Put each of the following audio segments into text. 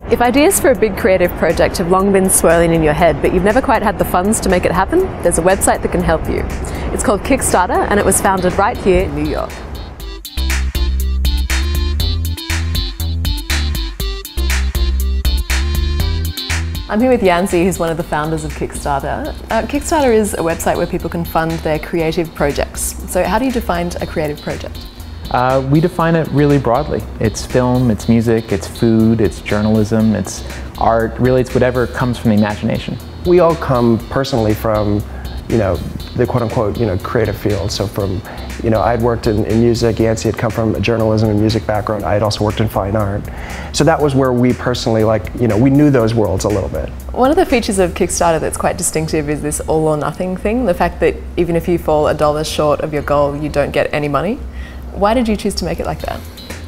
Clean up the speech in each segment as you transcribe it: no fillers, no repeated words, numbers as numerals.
If ideas for a big creative project have long been swirling in your head, but you've never quite had the funds to make it happen, there's a website that can help you. It's called Kickstarter, and it was founded right here in New York. I'm here with Yancey, who's one of the founders of Kickstarter. Kickstarter is a website where people can fund their creative projects. So how do you define a creative project? We define it really broadly. It's film, it's music, it's food, it's journalism, it's art. Really, it's whatever comes from the imagination. We all come personally from, the quote-unquote, creative field. So from, I'd worked in music. Yancey had come from a journalism and music background. I had also worked in fine art. So that was where we personally, we knew those worlds a little bit. One of the features of Kickstarter that's quite distinctive is this all or nothing thing. The fact that even if you fall $1 short of your goal, you don't get any money. Why did you choose to make it like that?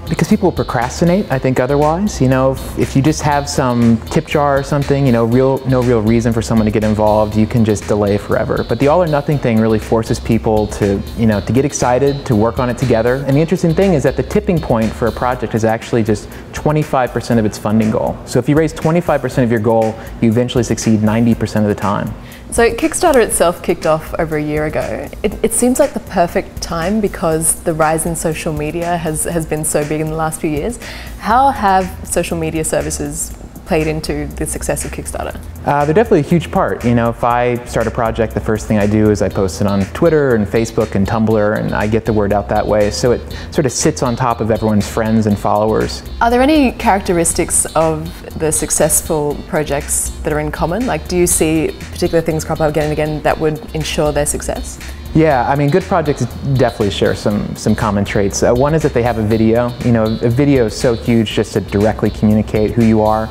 Because people procrastinate, I think, otherwise. If you just have some tip jar or something, no real reason for someone to get involved, you can just delay forever. But the all or nothing thing really forces people to, to get excited, to work on it together. And the interesting thing is that the tipping point for a project is actually just 25% of its funding goal. So if you raise 25% of your goal, you eventually succeed 90% of the time. So Kickstarter itself kicked off over a year ago. It seems like the perfect time because the rise in social media has been so big in the last few years. How have social media services played into the success of Kickstarter? They're definitely a huge part. If I start a project, the first thing I do is I post it on Twitter and Facebook and Tumblr, and I get the word out that way. So it sort of sits on top of everyone's friends and followers. Are there any characteristics of the successful projects that are in common? Like, do you see particular things crop up again and again that would ensure their success? Yeah, good projects definitely share some common traits. One is that they have a video. A video is so huge just to directly communicate who you are.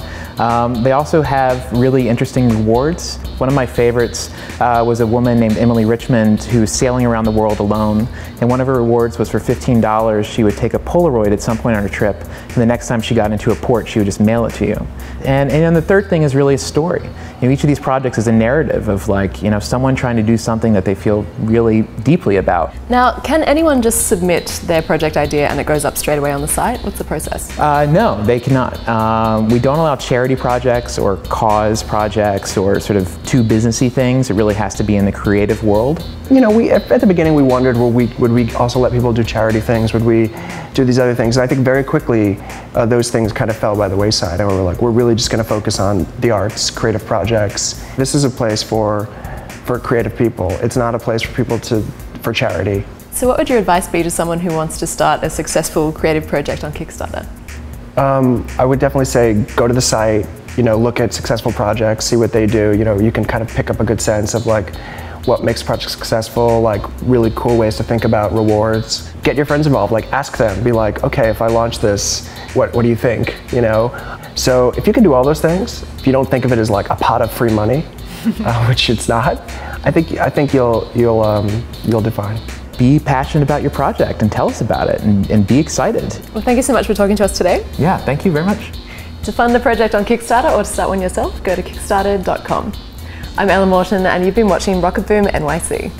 They also have really interesting rewards. One of my favorites was a woman named Emily Richmond who's sailing around the world alone. And one of her rewards was for $15, she would take a Polaroid at some point on her trip, and the next time she got into a port, she would just mail it to you. And then the third thing is really a story. Each of these projects is a narrative of someone trying to do something that they feel really deeply about. Now, can anyone just submit their project idea and it goes up straight away on the site? What's the process? No, they cannot. We don't allow charity projects or cause projects or sort of too businessy things. It really has to be in the creative world. At the beginning we wondered, would we also let people do charity things? Would we do these other things? And I think very quickly those things kind of fell by the wayside, and we were like, we're really just going to focus on the arts, creative projects. This is a place for creative people. It's not a place for people for charity. So what would your advice be to someone who wants to start a successful creative project on Kickstarter? I would definitely say go to the site, look at successful projects, see what they do. You can kind of pick up a good sense of what makes a project successful, really cool ways to think about rewards. Get your friends involved, ask them, be like, okay, if I launch this, what do you think, So if you can do all those things, if you don't think of it as a pot of free money, which it's not, I think you'll do fine. Be passionate about your project and tell us about it and be excited. Well, thank you so much for talking to us today. Yeah, thank you very much. To fund the project on Kickstarter or to start one yourself, go to kickstarter.com. I'm Morton, and you've been watching Rocket Boom NYC.